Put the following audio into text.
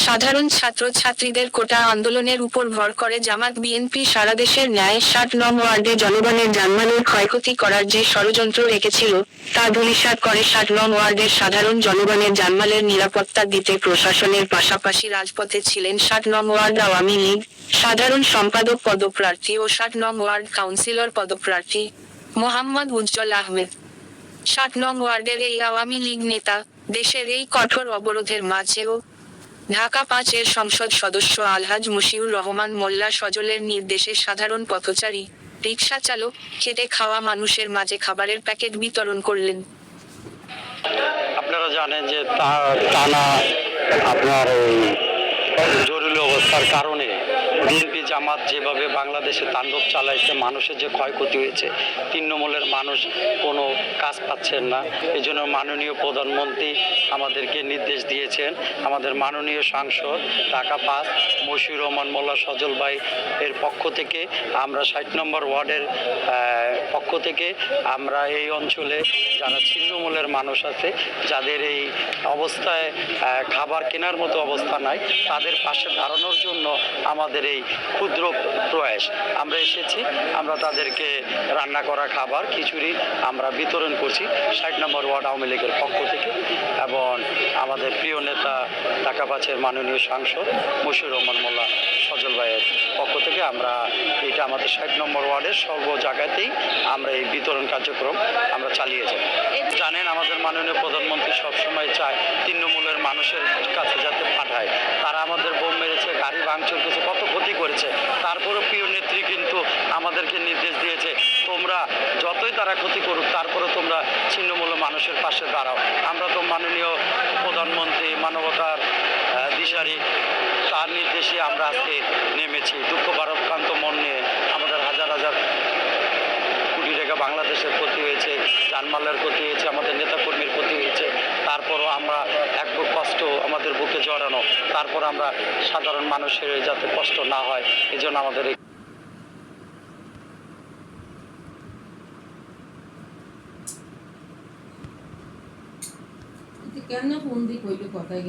সাধারণ ছাত্রছাত্রীদের কোটা আন্দোলনের উপর ভর করে জামাত বিএনপি সারা দেশের ন্যায় ৬০ নং ওয়ার্ডে জনগণের জানমালের ক্ষয়ক্ষতি করার যে ষড়যন্ত্র রেখেছিল, তা ধূলিসাৎ করে ৬০ নং ওয়ার্ডের সাধারণ জনগণের জানমালের নিরাপত্তা দিতে প্রশাসনের পাশাপাশি রাজপথে ছিলেন ৬০ নং ওয়ার্ড আওয়ামী লীগ সাধারণ সম্পাদক পদপ্রার্থী ও ৬০ নং ওয়ার্ড কাউন্সিলর পদপ্রার্থী মোহাম্মদ উজ্জ্বল আহমেদ। ৬০ নং ওয়ার্ডের এই আওয়ামী লীগ নেতা দেশের এই কঠোর অবরোধের মাঝেও ঢাকা-৫-এর সংসদ সদস্য আলহাজ মশিউর রহমান মোল্লা সজলের নির্দেশে সাধারণ পথচারী, রিকশা চালক, খেটে খাওয়া মানুষের মাঝে খাবারের প্যাকেট বিতরণ করলেন। আপনারা জানেন যে টানা আপনার এই জরুরি অবস্থার কারণে বিএনপি জামাত যেভাবে বাংলাদেশে তাণ্ডব চালাইছে, মানুষের যে ক্ষয়ক্ষতি হয়েছে, তৃণমূলের মানুষ কোনো কাজ পাচ্ছেন না। এই জন্য মাননীয় প্রধানমন্ত্রী আমাদেরকে নির্দেশ দিয়েছেন, আমাদের মাননীয় সাংসদ ঢাকা-৫ মশিউর রহমান মোল্লা সজল ভাই এর পক্ষ থেকে আমরা ৬০ নম্বর ওয়ার্ডের পক্ষ থেকে আমরা এই অঞ্চলে যারা ছিন্নমূলের মানুষ আছে, যাদের এই অবস্থায় খাবার কেনার মতো অবস্থা নাই, তাদের পাশে দাঁড়ানোর জন্য আমাদের এই ক্ষুদ্র প্রয়াস। আমরা এসেছি, আমরা তাদেরকে রান্না করা খাবার খিচুড়ি আমরা বিতরণ করছি ৬০ নম্বর ওয়ার্ড আওয়ামী লীগের পক্ষ থেকে, এবং আমাদের প্রিয় নেতা ঢাকা-৫-এর মাননীয় সাংসদ মশিউর রহমান মোল্লা সজল ভাইয়ের পক্ষ থেকে আমরা এটা আমাদের ৬০ নম্বর ওয়ার্ডের সর্ব জায়গাতেই আমরা এই বিতরণ কার্যক্রম আমরা চালিয়ে যাই। জানেন আমাদের মাননীয় প্রধানমন্ত্রী সবসময় চায় তৃণমূলের মানুষের কাছে যাতে পাঠায়। তারা আমাদের বোম মেরেছে, গাড়ি ভাঙচুর করেছে, কত ক্ষতি করেছে, তারপরেও প্রিয় নেত্রী কিন্তু আমাদেরকে নির্দেশ দিয়েছে, তোমরা যতই তারা ক্ষতি করুক তারপরেও তোমরা ছিন্নমূল্য মানুষের পাশে দাঁড়াও। আমরা তো মাননীয় প্রধানমন্ত্রী মানবতার দিশারি, তার নির্দেশে আমরা আজকে নেমেছি। দুঃখ ভারাক্রান্ত মন নিয়ে আমাদের হাজার হাজার কোটি টাকা বাংলাদেশের ক্ষতি হয়েছে, জানমালের ক্ষতি হয়েছে, আমাদের নেতাকর্মীর ক্ষতি হয়েছে, তারপরও আমরা এক বুক কষ্ট আমাদের বুকে জড়ানো, তারপর আমরা সাধারণ মানুষের যাতে কষ্ট না হয় এই জন্য আমাদের কেন ফোন দিয়ে কইলে কথাই